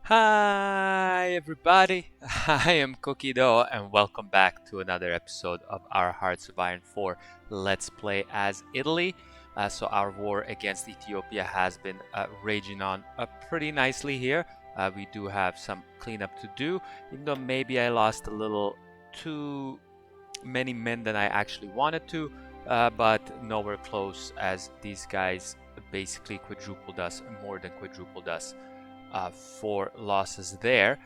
Hi everybody, I am Cookie Dough and welcome back to another episode of our Hearts of Iron 4 Let's Play as Italy. So our war against Ethiopia has been raging on pretty nicely here. We do have some cleanup to do, even though maybe I lost a little too many men than I actually wanted to, but nowhere close as these guys basically quadrupled us, more than quadrupled us. 4 losses there.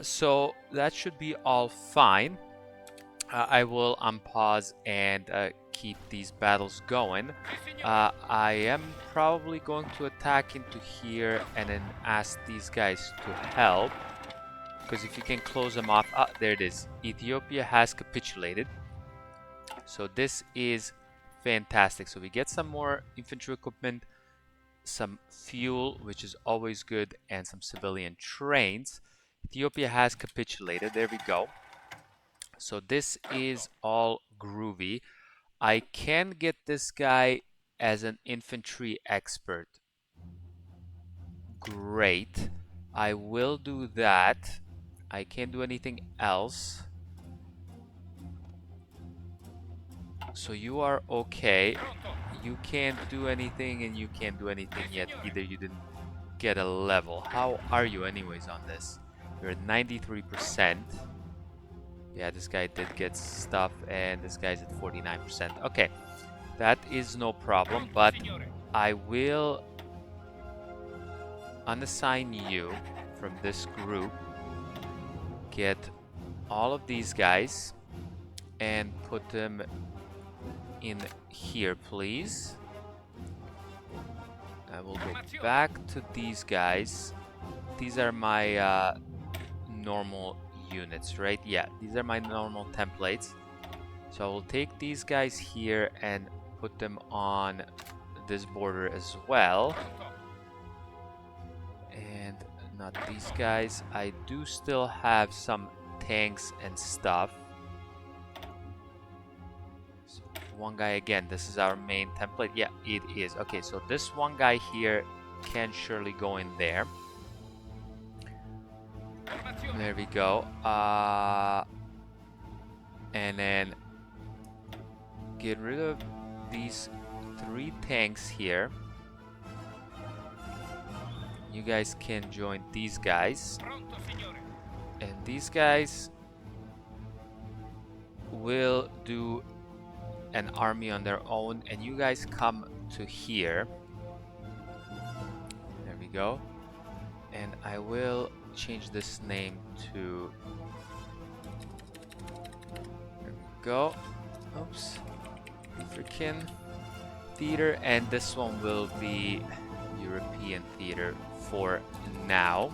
So that should be all fine. I will unpause and keep these battles going. I am probably going to attack into here and then ask these guys to help. Because if you can close them off, there it is. Ethiopia has capitulated. So this is fantastic. So we get some more infantry equipment, some fuel, which is always good, and some civilian trains. Ethiopia has capitulated. There we go. So this is all groovy. I can get this guy as an infantry expert. Great. I will do that. I can't do anything else. So you are okay. You can't do anything and you can't do anything yet either. You didn't get a level. How are you anyways on this? You're at 93%. Yeah, this guy did get stuff and this guy's at 49%. Okay, that is no problem, but I will unassign you from this group. Get all of these guys and put them in here, please. I will go back to these guys. These are my normal units, right? Yeah, these are my normal templates. So I will take these guys here and put them on this border as well. And not these guys. I do still have some tanks and stuff. So one guy again, this is our main template. Yeah, it is. Okay, so this one guy here can surely go in there. There we go. And then get rid of these 3 tanks here. You guys can join these guys. And these guys will do an army on their own. And you guys come to here. There we go. And I will change this name to... There we go. Oops. African theater, and this one will be European theater for now.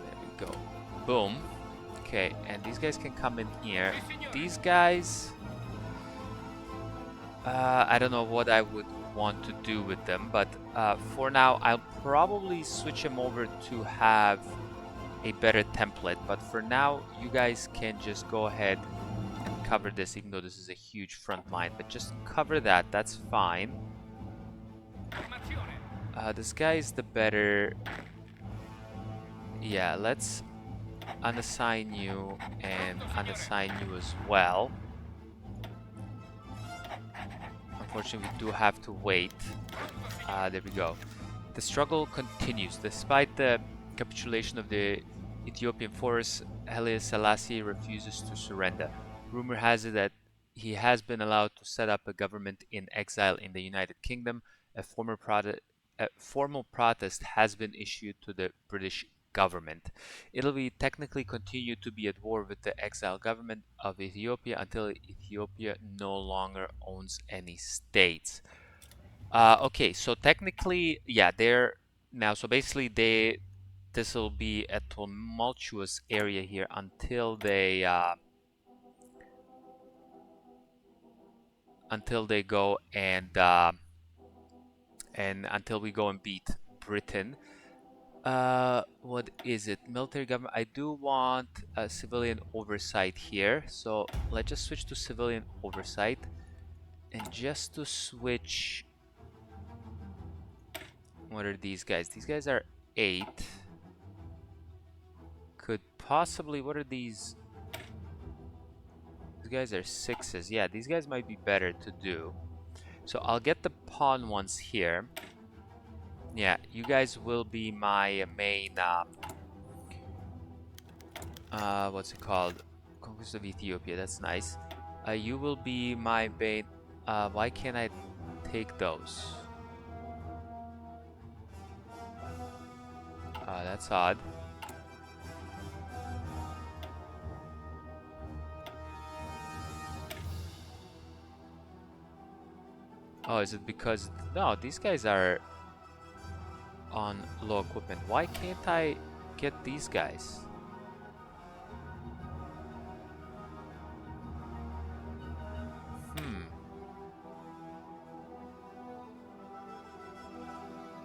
There we go. Boom. Okay, and these guys can come in here. These guys, I don't know what I would want to do with them, but for now I'll probably switch them over to have a better template. But for now, you guys can just go ahead and cover this, even though this is a huge front line, but just cover that, that's fine. This guy is the better... Yeah, let's unassign you and unassign you as well. Unfortunately, we do have to wait. There we go. The struggle continues. Despite the capitulation of the Ethiopian force, Haile Selassie refuses to surrender. Rumor has it that he has been allowed to set up a government in exile in the United Kingdom. A formal protest has been issued to the British government. Italy technically continued to be at war with the exile government of Ethiopia until Ethiopia no longer owns any states. Okay, so technically, yeah, they're now, so basically this will be a tumultuous area here until they go and until we go and beat Britain. What is it? Military government. I do want a civilian oversight here, so let's just switch to civilian oversight, and just to switch What are these guys? These guys are 8. Could possibly... What are these? These guys are 6s. Yeah, these guys might be better to do. So I'll get the pawn ones here. Yeah, you guys will be my main... what's it called? Conquest of Ethiopia. That's nice. You will be my main... why can't I take those? That's odd. Oh, is it because... No, these guys are on low equipment. Why can't I get these guys?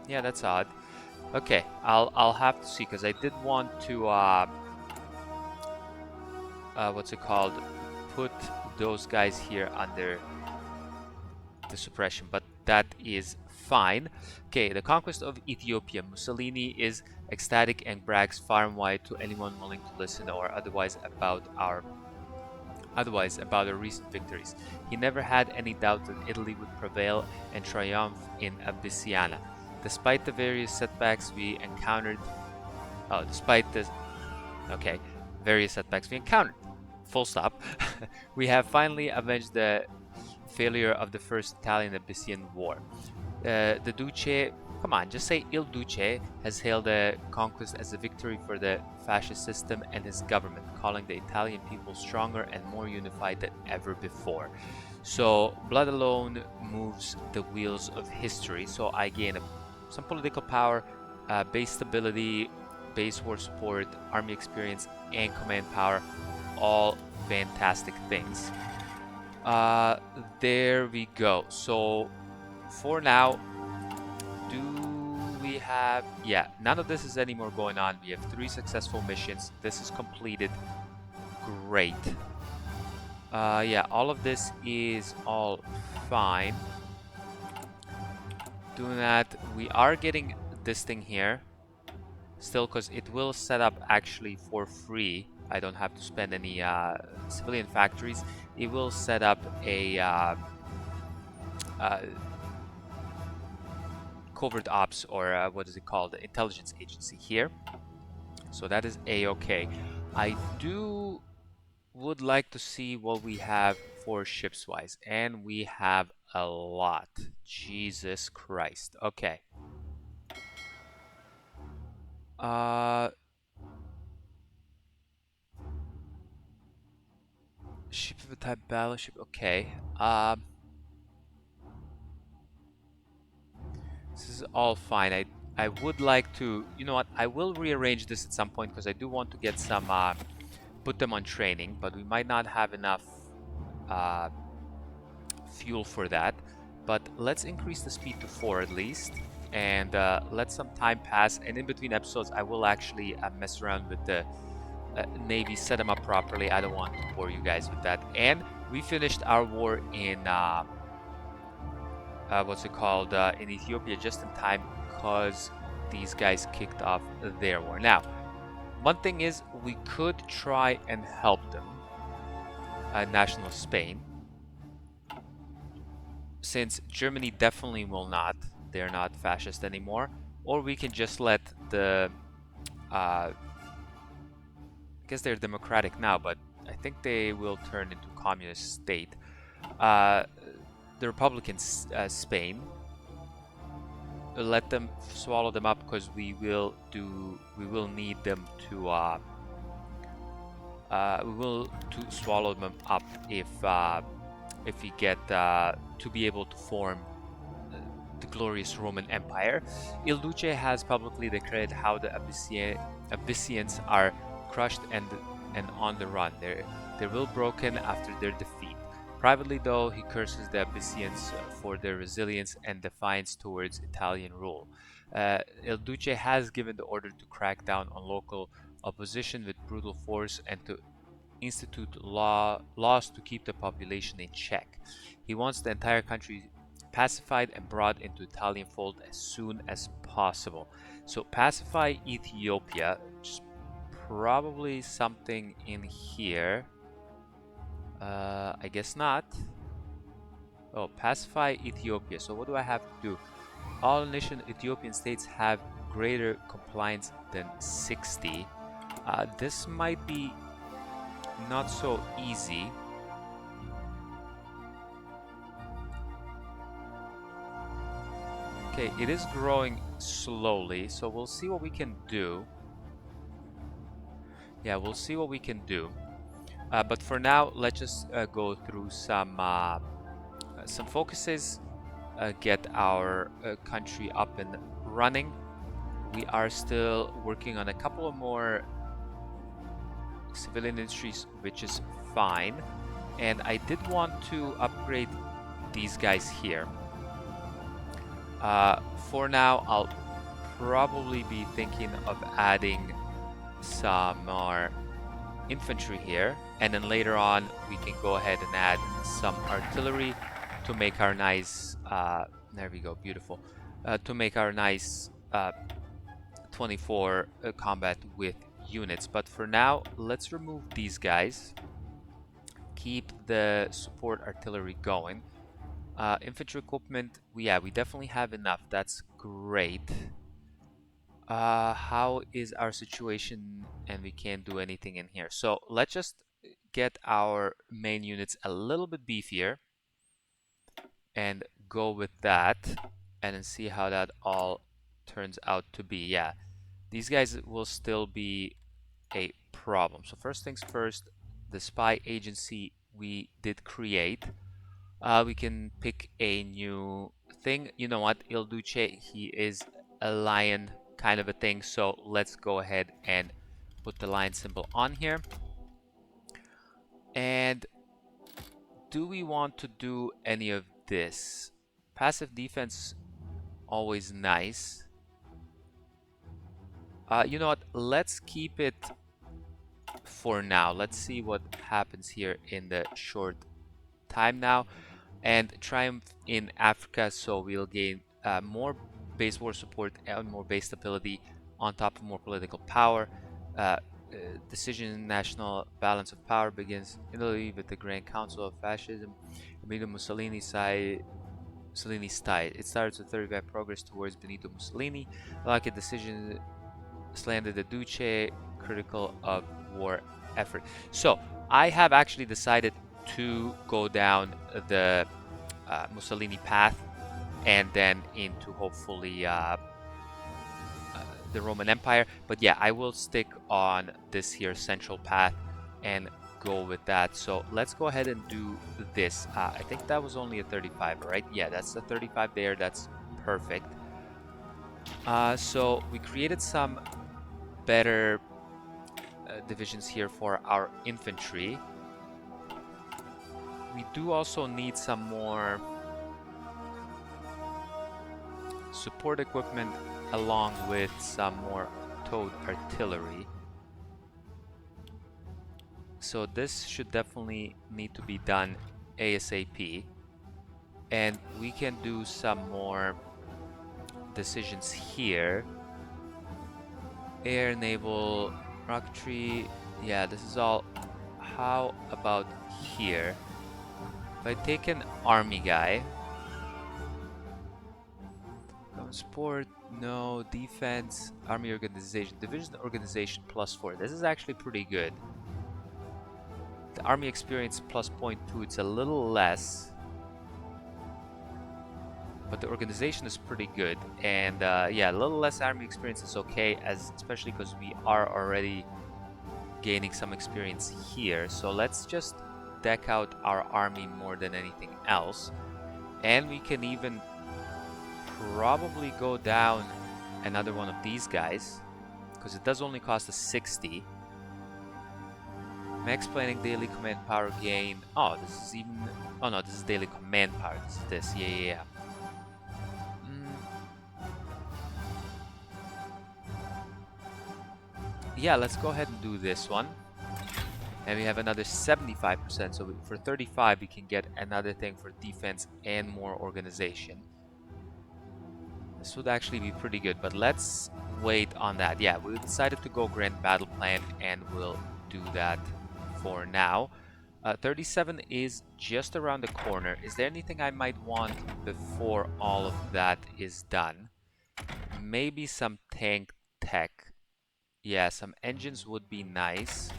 Yeah, that's odd. Okay, I'll have to see, because I did want to what's it called, put those guys here under the suppression, but that is fine. Okay, the conquest of Ethiopia. Mussolini is ecstatic and brags far and wide to anyone willing to listen or otherwise about our recent victories. He never had any doubt that Italy would prevail and triumph in Abyssinia. Despite the various setbacks we encountered, full stop, we have finally avenged the failure of the First Italian Abyssinian War. The Duce, come on, just say Il Duce, has hailed the conquest as a victory for the fascist system and his government, calling the Italian people stronger and more unified than ever before. So, blood alone moves the wheels of history. So I gain some political power, base stability, base war support, army experience, and command power. All fantastic things. There we go. So for now, do we have... Yeah, none of this is anymore going on. We have 3 successful missions. This is completed. Great. Yeah, all of this is all fine. Doing that, we are getting this thing here still, because it will set up actually for free. I don't have to spend any civilian factories. It will set up a covert ops, or what is it called, the intelligence agency here. So that is a-okay. I would like to see what we have for ships wise, and we have a lot. Jesus Christ. Okay. Ship of a type battleship. Okay. This is all fine. I would like to, you know what, I will rearrange this at some point, because I do want to get some put them on training, but we might not have enough fuel for that. But let's increase the speed to 4 at least, and let some time pass, and in between episodes I will actually mess around with the Navy, set them up properly. I don't want to bore you guys with that. And we finished our war in in Ethiopia just in time, because these guys kicked off their war. Now, one thing is, we could try and help them, national Spain, since Germany definitely will not. They're not fascist anymore. Or we can just let the I guess they're democratic now, but I think they will turn into communist state. The Republican Spain, let them swallow them up, because we will need them to swallow them up if we get to be able to form the glorious Roman Empire. Il Duce has publicly declared how the Abyssinians are crushed and on the run. They're well broken after their defeat. Privately, though, he curses the Abyssinians for their resilience and defiance towards Italian rule. Il Duce has given the order to crack down on local opposition with brutal force and to institute laws to keep the population in check. He wants the entire country pacified and brought into Italian fold as soon as possible. So pacify Ethiopia, which is probably something in here. I guess not. Oh, pacify Ethiopia. So what do I have to do? All nation Ethiopian states have greater compliance than 60. This might be not so easy. Okay, it is growing slowly, so we'll see what we can do. Yeah, we'll see what we can do. But for now, let's just go through some focuses, get our country up and running. We are still working on a couple of more civilian industries, which is fine. And I did want to upgrade these guys here. For now, I'll probably be thinking of adding some more infantry here, and then later on we can go ahead and add some artillery to make our nice there we go, beautiful, to make our nice 24 combat with units. But for now, let's remove these guys, keep the support artillery going. Infantry equipment, we definitely have enough. That's great. How is our situation? And we can't do anything in here. So let's just get our main units a little bit beefier and go with that, and then see how that all turns out to be. Yeah, these guys will still be a problem. So first things first, the spy agency we did create. We can pick a new thing. You know what, Il Duce, he is a lion kind of a thing, so let's go ahead and put the lion symbol on here. And do we want to do any of this? Passive defense, always nice. You know what, let's keep it for now. Let's see what happens here in the short time now. And triumph in Africa, so we'll gain more base war support and more base stability on top of more political power. Decision national balance of power begins in Italy with the Grand Council of Fascism. Benito Mussolini side. It starts with 35 progress towards Benito Mussolini. Like a decision slandered the Duce, critical of war effort. So I have actually decided to go down the Mussolini path and then into hopefully the Roman Empire. But yeah, I will stick on this here central path and go with that. So let's go ahead and do this. I think that was only a 35, right? Yeah, that's a 35 there. That's perfect. So we created some better divisions here for our infantry. We do also need some more support equipment along with some more towed artillery. So this should definitely need to be done ASAP. And we can do some more decisions here. Air, naval, rocketry. Yeah, this is all. How about here? If I take an army guy, sport, no, defense, army organization, division organization +4. This is actually pretty good. The army experience +0.2, it's a little less, but the organization is pretty good. And yeah, a little less army experience is okay, especially because we are already gaining some experience here. So let's just deck out our army more than anything else. And we can even probably go down another one of these guys, because it does only cost us 60. Max planning, daily command power gain. Oh, this is even... Oh no, this is daily command power. This is this. Yeah. Yeah, let's go ahead and do this one. And we have another 75%. So for 35, we can get another thing for defense and more organization. This would actually be pretty good, but let's wait on that. Yeah, we decided to go Grand Battle Plan, and we'll do that for now. 37 is just around the corner. Is there anything I might want before all of that is done? Maybe some tank tech. Yeah, some engines would be nice.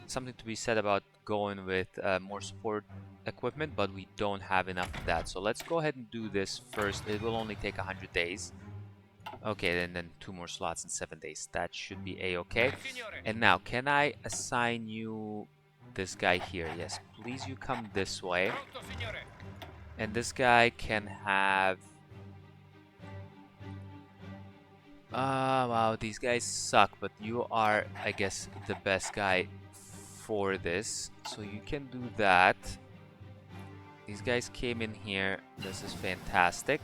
Something to be said about going with more support equipment, but we don't have enough of that. So let's go ahead and do this first. It will only take 100 days. Okay, then 2 more slots in 7 days. That should be a-okay. And now, can I assign you this guy here? Yes, please you come this way. And this guy can have... wow, these guys suck, but you are, I guess, the best guy for this. So you can do that. These guys came in here. This is fantastic.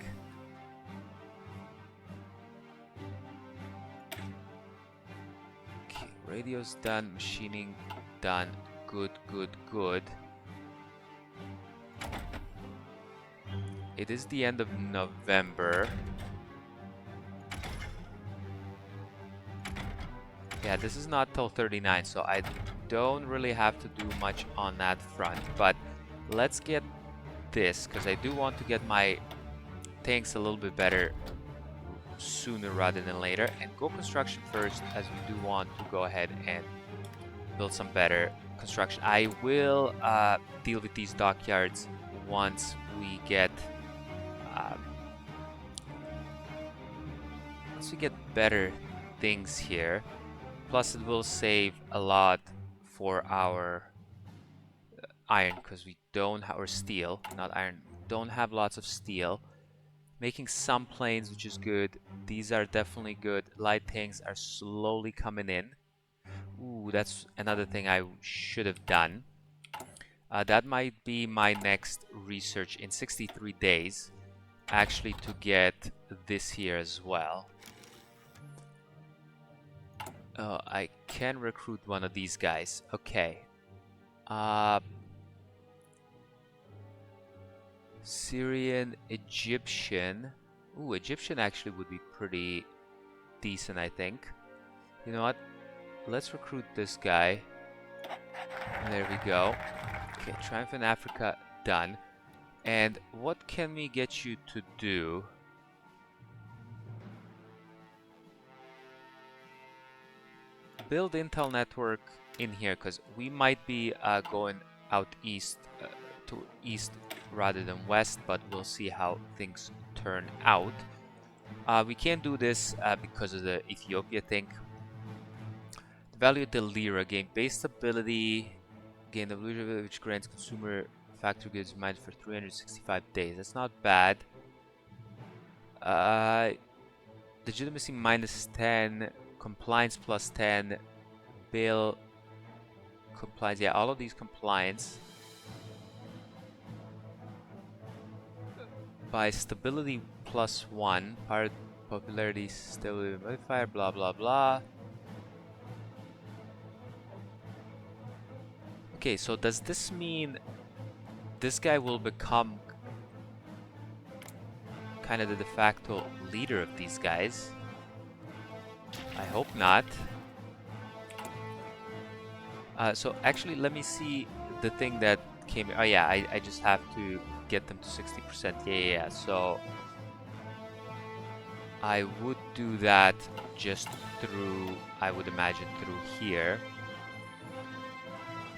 Okay, radio's done, machining done. Good, good, good. It is the end of November. Yeah, this is not till 39, so I don't really have to do much on that front. But let's get this, because I do want to get my tanks a little bit better sooner rather than later. And go construction first, as we do want to go ahead and build some better construction. I will deal with these dockyards once we get better things here. Plus it will save a lot for our iron, because we don't have, or steel, not iron, don't have lots of steel. Making some planes, which is good. These are definitely good. Light tanks are slowly coming in. Ooh, that's another thing I should have done. That might be my next research in 63 days, actually, to get this here as well. I can recruit one of these guys. Okay. Syrian, Egyptian. Ooh, Egyptian actually would be pretty decent, I think. You know what? Let's recruit this guy. There we go. Okay, Triumph in Africa, done. And what can we get you to do? Build intel network in here, because we might be going out east to east rather than west, but we'll see how things turn out. We can't do this because of the Ethiopia thing. The value of the lira, gain base stability, gain the lira, which grants consumer factory goods mined for 365 days. That's not bad. Legitimacy -10, compliance +10, bill compliance. Yeah, all of these compliance. By stability +1, power popularity stability modifier, blah blah blah. Okay, so does this mean this guy will become kind of the de facto leader of these guys? I hope not. So actually, let me see the thing that came. Oh yeah, I just have to get them to 60%. Yeah. So I would do that just through, I would imagine, through here.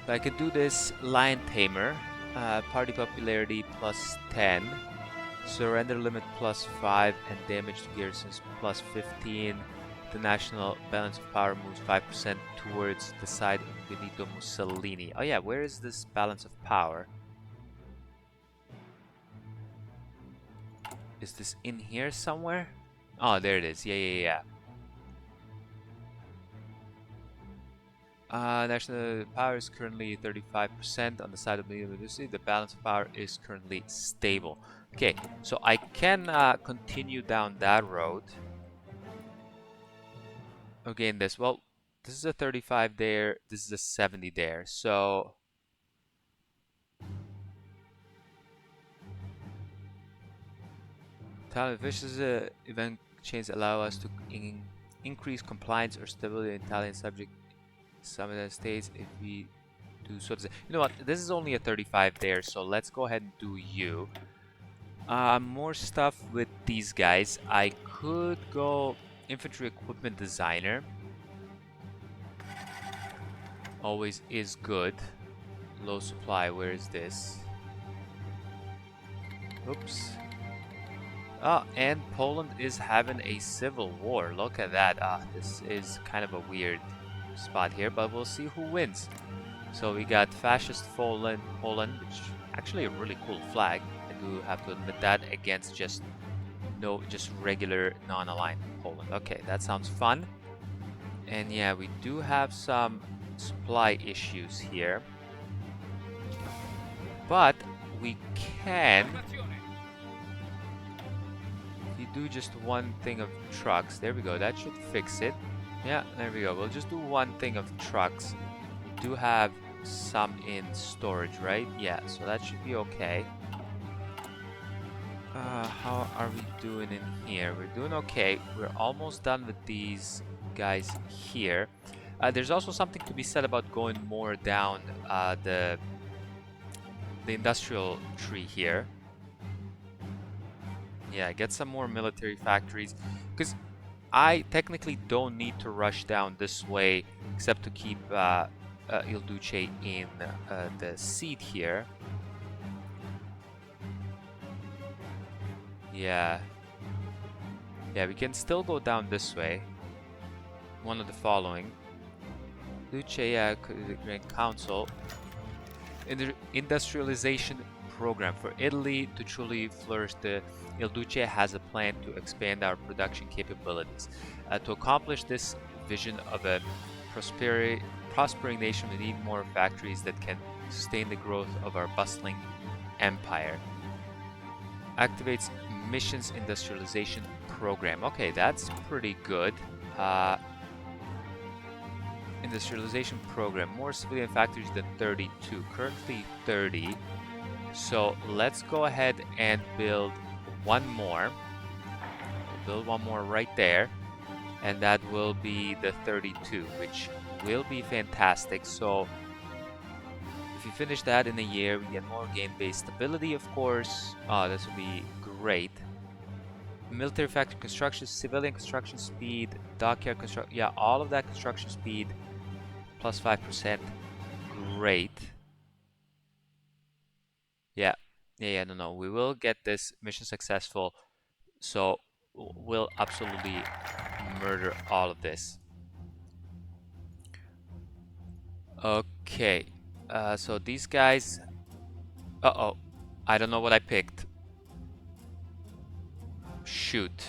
But I could do this Lion Tamer, party popularity +10, surrender limit +5, and damage to garrisons +15. The national balance of power moves 5% towards the side of Benito Mussolini. Oh yeah, where is this balance of power? Is this in here somewhere? Oh, there it is. Yeah. National power is currently 35% on the side of Benito Mussolini. The balance of power is currently stable. Okay, so I can continue down that road. Again, this, well, this is a 35 there, this is a 70 there. So time efficiency event chains allow us to increase compliance or stability in Italian subject some of the states if we do so. You know what? This is only a 35 there, so let's go ahead and do you. More stuff with these guys. I could go infantry equipment designer. Always is good. Low supply. Where is this? Oops. Oh, and Poland is having a civil war. Look at that. This is kind of a weird spot here, but we'll see who wins. So we got fascist Poland, which actually a really cool flag. I do have to admit that, against just regular non-aligned Poland. Okay, that sounds fun. And yeah, we do have some supply issues here, but we can. If you do just one thing of trucks, there we go. That should fix it. Yeah, there we go. We'll just do one thing of trucks. We do have some in storage, right? Yeah, so that should be okay. How are we doing in here? We're doing okay. We're almost done with these guys here. There's also something to be said about going more down the industrial tree here. Yeah, get some more military factories, because I technically don't need to rush down this way except to keep Il Duce in the seat here. Yeah. Yeah, we can still go down this way. One of the following. Duce, yeah, the Grand Council. In the industrialization program for Italy to truly flourish, the Il Duce has a plan to expand our production capabilities. To accomplish this vision of a prospering nation, we need more factories that can sustain the growth of our bustling empire. Activates missions industrialization program. Okay, that's pretty good. Industrialization program. More civilian factories than 32. Currently 30. So let's go ahead and build one more. We'll build one more right there. And that will be the 32, which will be fantastic. So if you finish that in a year, we get more game-based stability, of course. Oh, this will be great. Military factory construction, civilian construction speed, dockyard construction. Yeah, all of that construction speed plus 5%. Great. Yeah. No. We will get this mission successful. So we'll absolutely murder all of this. Okay. So these guys. Uh-oh. I don't know what I picked. Shoot.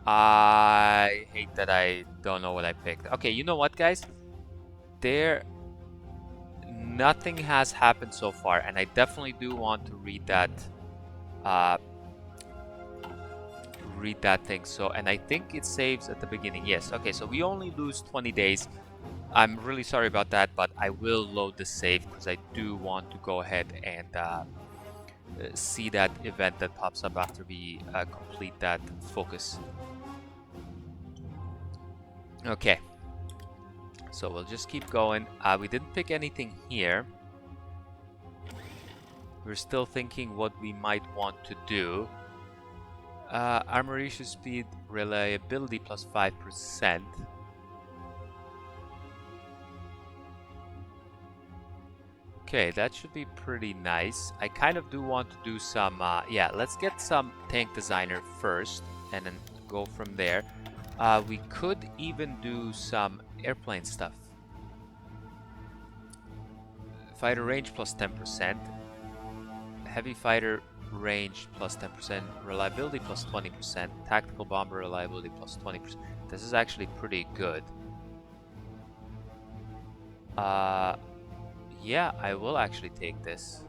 I hate that I don't know what I picked. Okay, you know what, guys? Nothing has happened so far, and I definitely do want to read that thing. So, and I think it saves at the beginning. Yes. Okay, so we only lose 20 days. I'm really sorry about that, but I will load the save because I do want to go ahead and see that event that pops up after we complete that focus. Okay. So we'll just keep going. We didn't pick anything here. We're still thinking what we might want to do. Armory speed reliability plus 5%. Okay, that should be pretty nice. I kind of do want to do some, yeah, let's get some tank designer first and then go from there. We could even do some airplane stuff. Fighter range plus 10%. Heavy fighter range plus 10%. Reliability plus 20%. Tactical bomber reliability plus 20%. This is actually pretty good. Yeah, I will actually take this.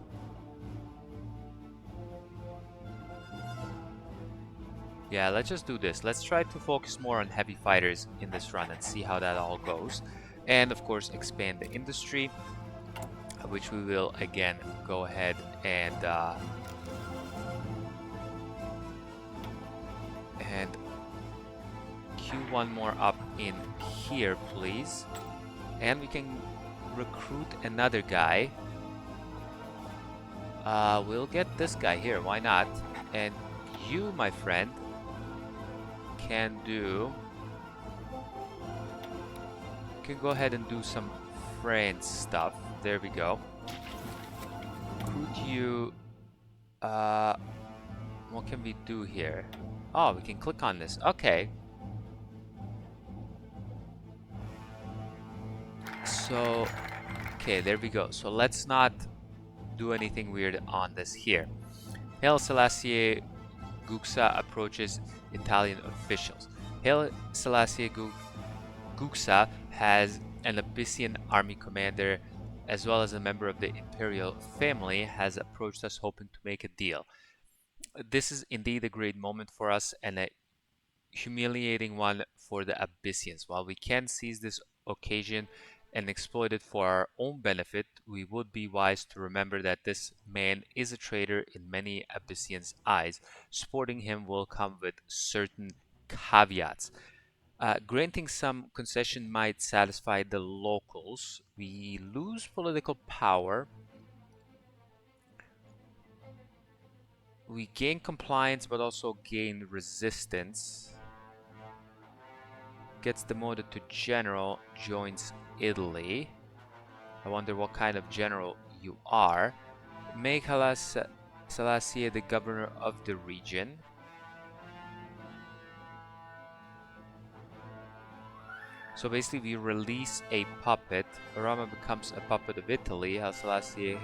Yeah, let's just do this. Let's try to focus more on heavy fighters in this run and see how that all goes. And of course, expand the industry, which we will again go ahead and queue one more up in here, please. And we can recruit another guy. We'll get this guy here, why not? And you, my friend, can go ahead and do some friend stuff. There we go. Recruit you. What can we do here? Oh, we can click on this. Okay. So, okay, there we go. So let's not do anything weird on this here. Haile Selassie Guksa approaches Italian officials. Haile Selassie Guksa has an Abyssian army commander as well as a member of the imperial family has approached us hoping to make a deal. This is indeed a great moment for us and a humiliating one for the Abyssians. While we can seize this occasion and exploit it for our own benefit, we would be wise to remember that this man is a traitor in many Abyssians' eyes. Supporting him will come with certain caveats. Granting some concession might satisfy the locals. We lose political power. We gain compliance but also gain resistance. Gets demoted to general, joins Italy. I wonder what kind of general you are. Make Haile Selassie the governor of the region. So basically we release a puppet. Rama becomes a puppet of Italy. Haile Selassie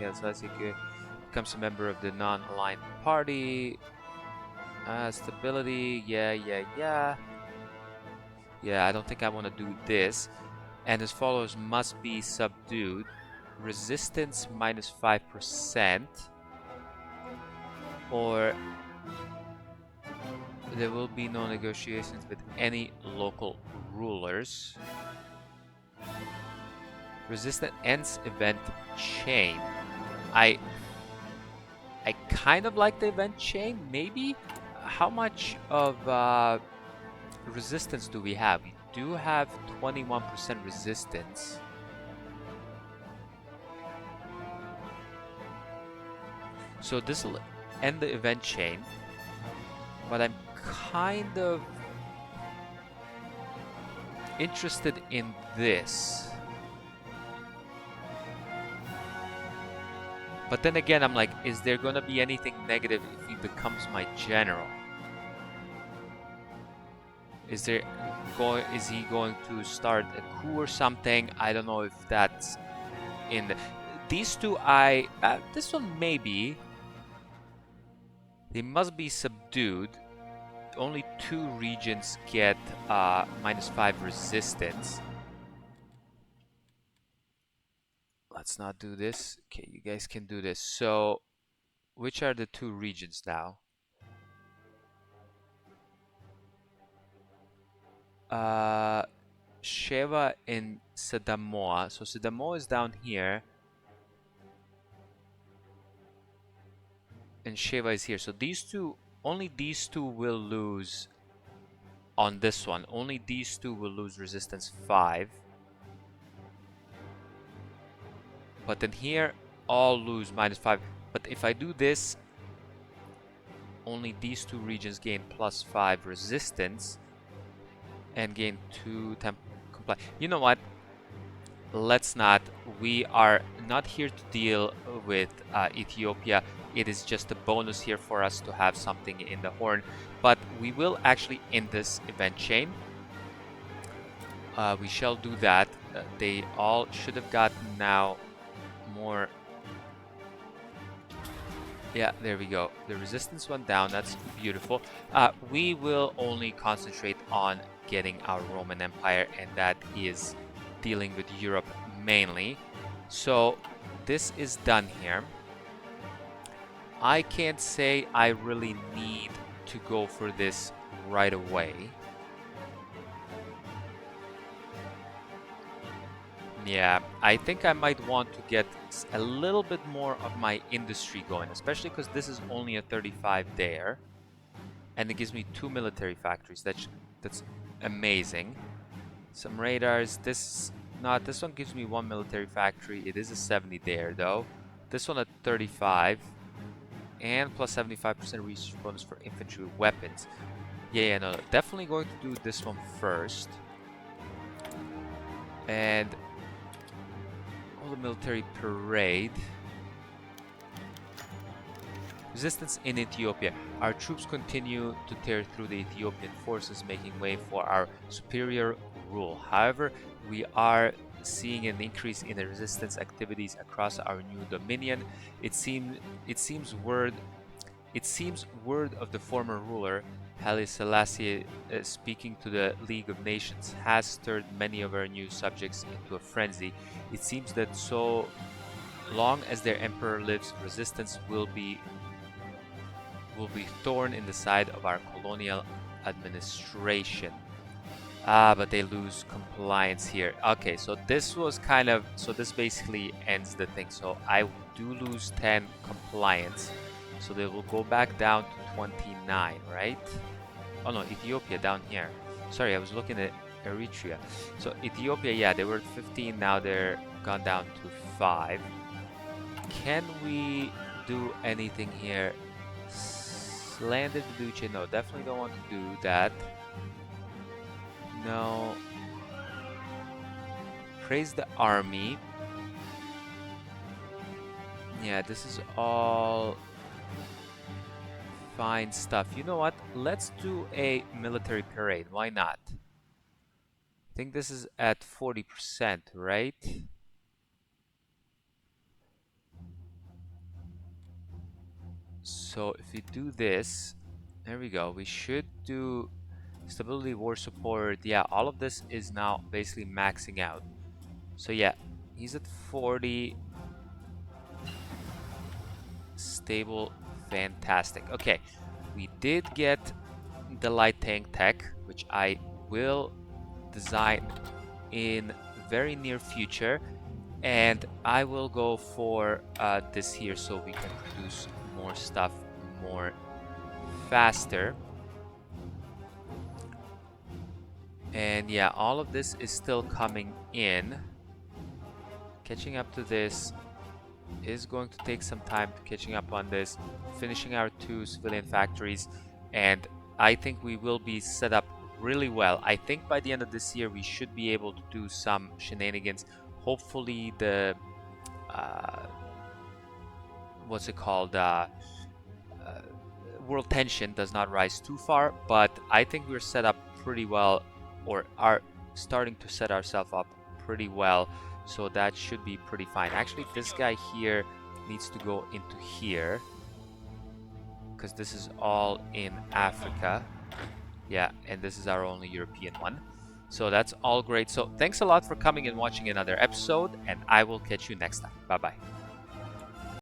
becomes a member of the non-aligned party. Stability, yeah. Yeah, I don't think I want to do this. And his followers must be subdued. Resistance minus 5%. Or there will be no negotiations with any local rulers. Resistance ends event chain. I kind of like the event chain, maybe? How much of resistance do we have? We do have 21% resistance. So this will end the event chain. But I'm kind of interested in this. But then again, I'm like, is there gonna be anything negative if he becomes my general? Is he going to start a coup or something? I don't know if that's in the, these two. This one maybe. They must be subdued. Only 2 regions get minus 5 resistance. Let's not do this. Okay, you guys can do this. So, which are the 2 regions now? Sheva and Sadamoa. So Sadamoa is down here. And Sheva is here. So these two, only these two will lose on this one. Only these two will lose resistance 5. But then here, all lose minus 5. But if I do this, only these 2 regions gain plus 5 resistance. And gain 2 temp comply. You know what? Let's not. We are not here to deal with Ethiopia. It is just a bonus here for us to have something in the horn. But we will actually end this event chain. We shall do that. They all should have gotten now more. Yeah, there we go. The resistance went down. That's beautiful. We will only concentrate on getting our Roman Empire, and that is dealing with Europe mainly. So this is done here. I can't say I really need to go for this right away. Yeah, I think I might want to get a little bit more of my industry going, especially because this is only a 35 there. And it gives me 2 military factories. That's amazing. Some radars. This one gives me 1 military factory. It is a 70 there though. This one at 35. And plus 75% research bonus for infantry weapons. Yeah, no, definitely going to do this one first. And all the military parade. Resistance in Ethiopia. Our troops continue to tear through the Ethiopian forces, making way for our superior rule. However, we are seeing an increase in the resistance activities across our new dominion. It seems word of the former ruler, Haile Selassie, speaking to the League of Nations, has stirred many of our new subjects into a frenzy. It seems that so long as their emperor lives, resistance will be thorn in the side of our colonial administration. But they lose compliance here. Okay, so this was kind of, so this basically ends the thing. So I do lose 10 compliance. So they will go back down to 29, right? Oh no, Ethiopia down here. Sorry, I was looking at Eritrea. So Ethiopia, yeah, they were at 15, now they're gone down to 5. Can we do anything here? Slander the Duce, no, definitely don't want to do that. No. Praise the army. Yeah, this is all fine stuff. You know what? Let's do a military parade. Why not? I think this is at 40%, right? So if we do this, there we go. We should do stability, war support. Yeah, all of this is now basically maxing out. So yeah, he's at 40. Stable, fantastic. Okay, we did get the light tank tech, which I will design in very near future, and I will go for this here so we can produce more stuff more faster. And yeah, all of this is still coming in. Catching up to this is going to take some time, catching up on this, finishing our 2 civilian factories, and I think we will be set up really well. I think by the end of this year we should be able to do some shenanigans. Hopefully the what's it called, world tension does not rise too far, but I think we're set up pretty well, or are starting to set ourselves up pretty well, so that should be pretty fine. Actually, this guy here needs to go into here because this is all in Africa. Yeah, and this is our only European one. So that's all great. So thanks a lot for coming and watching another episode, and I will catch you next time. Bye bye.